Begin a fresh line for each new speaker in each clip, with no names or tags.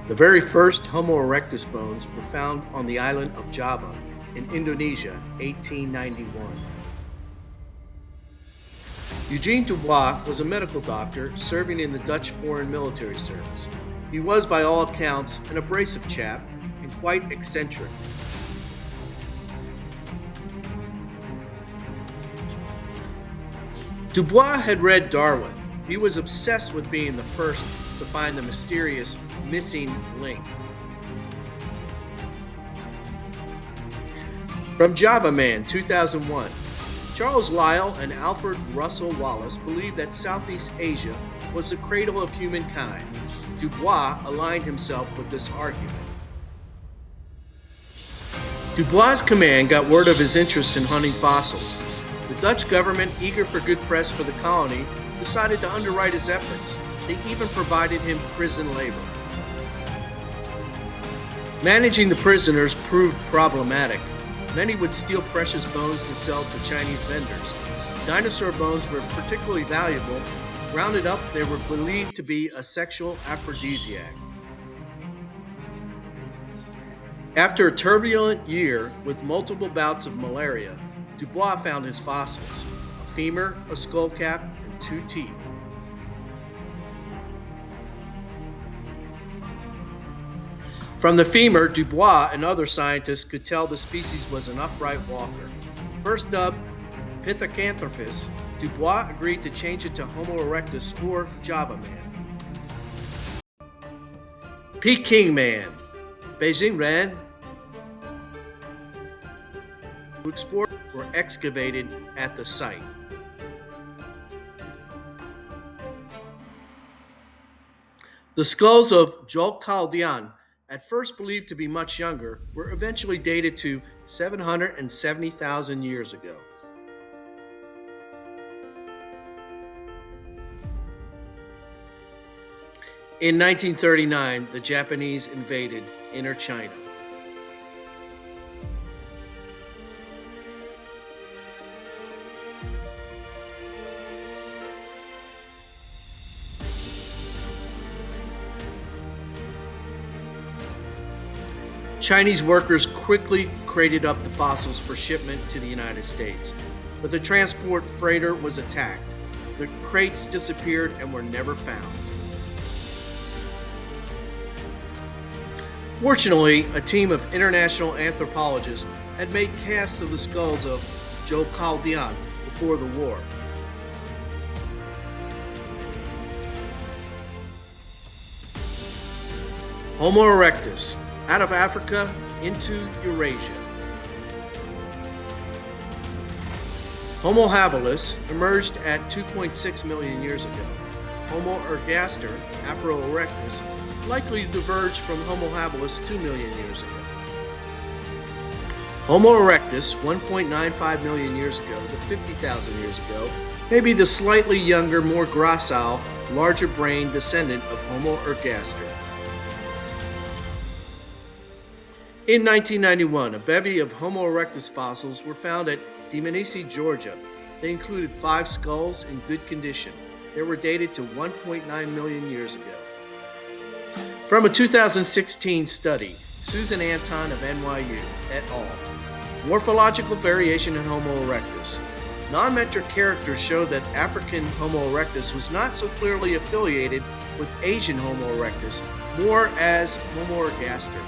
The very first Homo erectus bones were found on the island of Java in Indonesia, 1891. Eugene Dubois was a medical doctor serving in the Dutch Foreign Military Service. He was, by all accounts, an abrasive chap and quite eccentric. Dubois had read Darwin. He was obsessed with being the first to find the mysterious missing link. From Java Man, 2001. Charles Lyell and Alfred Russel Wallace believed that Southeast Asia was the cradle of humankind. Dubois aligned himself with this argument. Dubois' command got word of his interest in hunting fossils. The Dutch government, eager for good press for the colony, decided to underwrite his efforts. They even provided him prison labor. Managing the prisoners proved problematic. Many would steal precious bones to sell to Chinese vendors. Dinosaur bones were particularly valuable. Rounded up, they were believed to be a sexual aphrodisiac. After a turbulent year with multiple bouts of malaria, Dubois found his fossils: a femur, a skull cap, and 2 teeth. From the femur, Dubois and other scientists could tell the species was an upright walker. First dubbed Pithecanthropus, Dubois agreed to change it to Homo erectus, or Java Man. Peking Man, Beijing Ren, who explored were excavated at the site. The skulls of Zhoukoudian, at first believed to be much younger, were eventually dated to 770,000 years ago. In 1939, the Japanese invaded Inner China. Chinese workers quickly crated up the fossils for shipment to the United States, but the transport freighter was attacked. The crates disappeared and were never found. Fortunately, a team of international anthropologists had made casts of the skulls of Zhoukoudian before the war. Homo erectus, out of Africa into Eurasia. Homo habilis emerged at 2.6 million years ago. Homo ergaster, Afro erectus, likely diverged from Homo habilis 2 million years ago. Homo erectus, 1.95 million years ago to 50,000 years ago, may be the slightly younger, more gracile, larger-brained descendant of Homo ergaster. In 1991, a bevy of Homo erectus fossils were found at Dmanisi, Georgia. They included 5 skulls in good condition. They were dated to 1.9 million years ago. From a 2016 study, Susan Anton of NYU et al. Morphological variation in Homo erectus. Non-metric characters showed that African Homo erectus was not so clearly affiliated with Asian Homo erectus, more as Homo ergaster.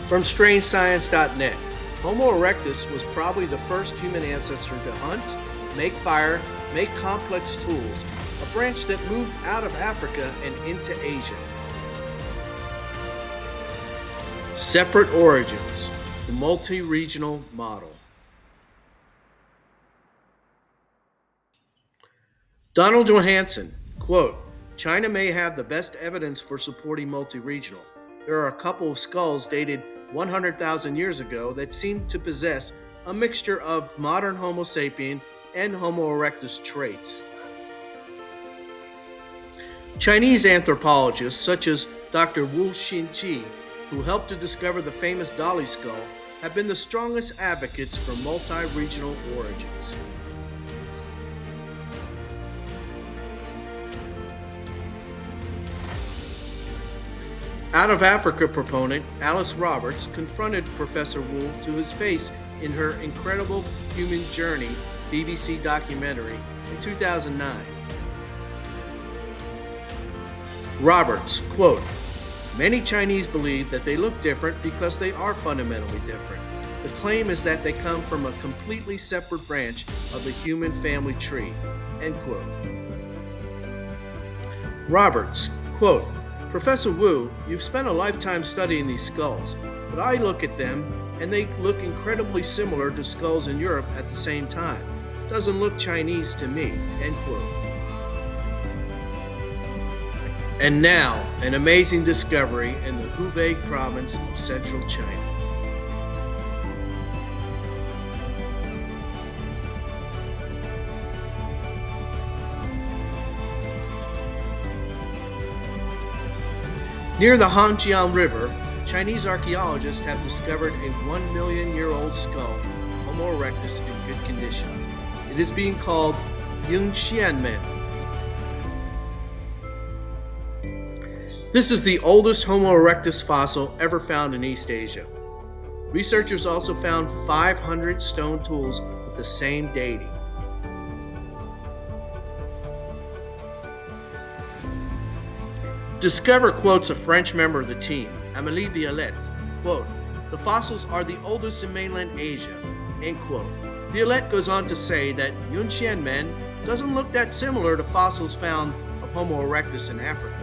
From StrangeScience.net, Homo erectus was probably the first human ancestor to hunt, make fire, make complex tools, a branch that moved out of Africa and into Asia. Separate origins, the multi-regional model. Donald Johanson, quote, China may have the best evidence for supporting multi-regional. There are a couple of skulls dated 100,000 years ago that seem to possess a mixture of modern Homo sapien and Homo erectus traits. Chinese anthropologists such as Dr. Wu Xinqi, who helped to discover the famous Dali skull, have been the strongest advocates for multi-regional origins. Out of Africa proponent Alice Roberts confronted Professor Wu to his face in her Incredible Human Journey BBC documentary in 2009. Roberts, quote, "Many Chinese believe that they look different because they are fundamentally different. The claim is that they come from a completely separate branch of the human family tree," end quote. Roberts, quote, "Professor Wu, you've spent a lifetime studying these skulls, but I look at them and they look incredibly similar to skulls in Europe at the same time. Doesn't look Chinese to me," end quote. And now, an amazing discovery in the Hubei Province of central China. Near the Hangjiang River, Chinese archaeologists have discovered a 1 million year old skull, Homo erectus, in good condition. It is being called Yunxianmen. This is the oldest Homo erectus fossil ever found in East Asia. Researchers also found 500 stone tools with the same dating. Discover quotes a French member of the team, Amélie Violette, quote, "The fossils are the oldest in mainland Asia," end quote. Violette goes on to say that Yunxianmen doesn't look that similar to fossils found of Homo erectus in Africa.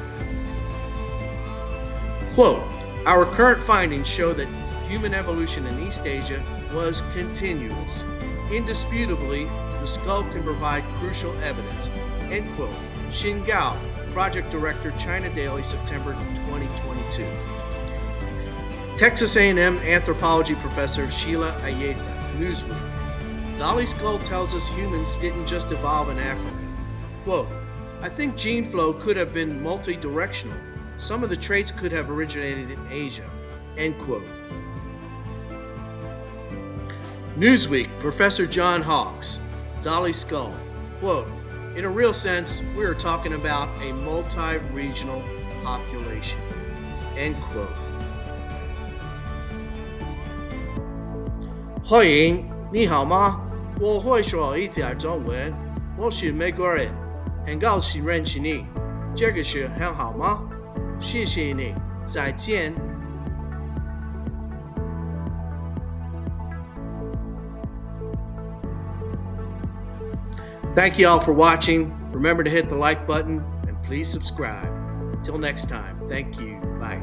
Quote, "Our current findings show that human evolution in East Asia was continuous. Indisputably, the skull can provide crucial evidence," end quote. Xin Gao, Project Director, China Daily, September 2022. Texas A&M Anthropology Professor Sheila Ayetha, Newsweek. Dolly's skull tells us humans didn't just evolve in Africa. Quote, "I think gene flow could have been multi-directional. Some of the traits could have originated in Asia," end quote. Newsweek, Professor John Hawkes, Dolly's skull, quote, "In a real sense, we are talking about a multi-regional population," end quote. 欢迎，你好吗？我会说一点中文。我是美国人，很高兴认识你。这个是很好吗？谢谢你，再见。Thank you all for watching. Remember to hit the like button and please subscribe. Till next time, thank you. Bye.